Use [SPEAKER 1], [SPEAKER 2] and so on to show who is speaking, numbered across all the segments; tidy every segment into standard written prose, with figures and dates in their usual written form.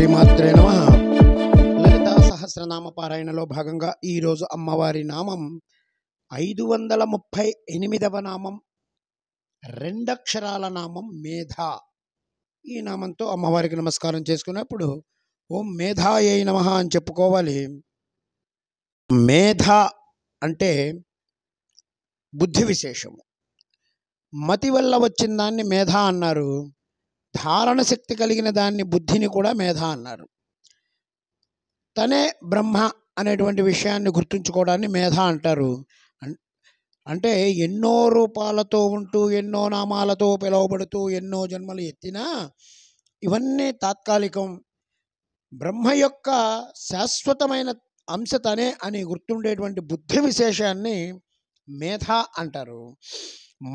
[SPEAKER 1] శ్రీమాత్రే నమః. లలితా సహస్రనామ పారాయణలో భాగంగా ఈరోజు అమ్మవారి నామం 538వ నామం, రెండక్షరాల నామం మేధ. ఈ నామంతో అమ్మవారికి నమస్కారం చేసుకున్నప్పుడు ఓం మేధాయై నమః అని చెప్పుకోవాలి. మేధ అంటే బుద్ధి విశేషము. మతి వల్ల వచ్చిన దాన్ని మేధ అన్నారు. ధారణ శక్తి కలిగిన దాన్ని బుద్ధిని కూడా మేధ అన్నారు. తనే బ్రహ్మ అనేటువంటి విషయాన్ని గుర్తుంచుకోవడాన్ని మేధ అంటారు. అంటే ఎన్నో రూపాలతో ఉంటూ ఎన్నో నామాలతో పిలువబడుతూ ఎన్నో జన్మలు ఎత్తినా ఇవన్నీ తాత్కాలికం. బ్రహ్మ యొక్క శాశ్వతమైన అంశ తనే అని గుర్తుండేటువంటి బుద్ధి విశేషాన్ని మేధ అంటారు.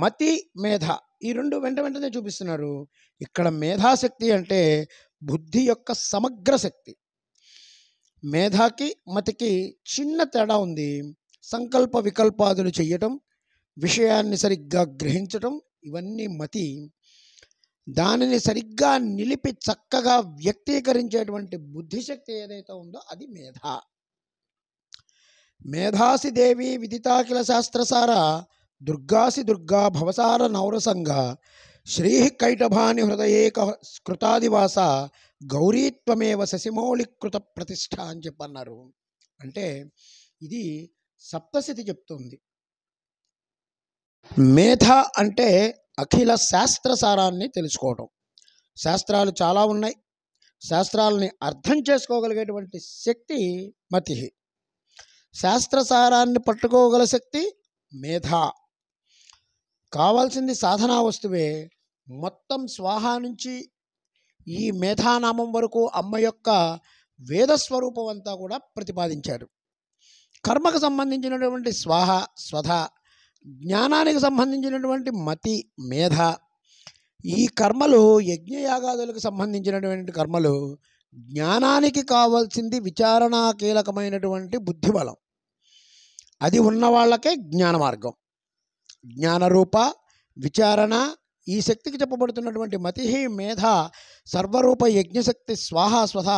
[SPEAKER 1] మతి, మేధ ఈ రెండు వెంటనే చూపిస్తున్నారు. ఇక్కడ మేధాశక్తి అంటే బుద్ధి యొక్క సమగ్ర శక్తి. మేధాకి మతికి చిన్న తేడా ఉంది. సంకల్ప వికల్పాదులు చెయ్యటం, విషయాన్ని సరిగ్గా గ్రహించటం ఇవన్నీ మతి. దానిని సరిగ్గా నిలిపి చక్కగా వ్యక్తీకరించేటువంటి బుద్ధిశక్తి ఏదైతే ఉందో అది మేధ. మేధాసి దేవి విదితాఖిల శాస్త్రసార, దుర్గాసి దుర్గా భవసార నౌరసంగ, శ్రీ కైటభాని హృదయేక కృతాదివాస, గౌరీత్వమేవ శశిమౌళికృత ప్రతిష్ఠ అని చెప్పన్నారు. అంటే ఇది సప్తశతి చెప్తుంది. మేధ అంటే అఖిల శాస్త్రసారాన్ని తెలుసుకోవడం. శాస్త్రాలు చాలా ఉన్నాయి. శాస్త్రాలని అర్థం చేసుకోగలిగేటువంటి శక్తి మతి. శాస్త్రసారాన్ని పట్టుకోగల శక్తి మేధ. కావాల్సింది సాధనా వస్తువే. మొత్తం స్వాహా నుంచి ఈ మేధానామం వరకు అమ్మ యొక్క వేదస్వరూపం అంతా కూడా ప్రతిపాదించారు. కర్మకు సంబంధించినటువంటి స్వాహ, స్వధ, జ్ఞానానికి సంబంధించినటువంటి మతి, మేధ. ఈ కర్మలు యజ్ఞయాగాదులకు సంబంధించినటువంటి కర్మలు. జ్ఞానానికి కావాల్సింది విచారణా కీలకమైనటువంటి బుద్ధిబలం. అది ఉన్న వాళ్ళకే జ్ఞాన మార్గం. జ్ఞానరూప విచారణ ఈ శక్తికి చెప్పబడుతున్నటువంటి మతి, మేధ, సర్వరూప యజ్ఞశక్తి, స్వాహ, స్వధ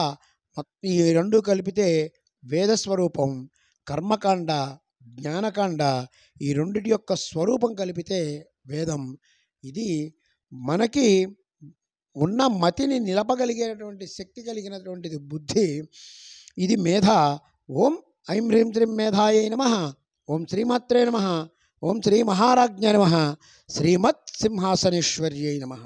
[SPEAKER 1] ఈ రెండు కలిపితే వేదస్వరూపం. కర్మకాండ, జ్ఞానకాండ ఈ రెండిటి యొక్క స్వరూపం కలిపితే వేదం. ఇది మనకి ఉన్న మతిని నిలపగలిగేటువంటి శక్తి కలిగినటువంటిది బుద్ధి. ఇది మేధ. ఓం ఐం హ్రీం శ్రీం మేధాయై నమః. ఓం శ్రీమాత్రే నమః. ఓం శ్రీ మహారాజ్ఞే నమః. శ్రీమత్ సింహాసనేశ్వర్యై నమః.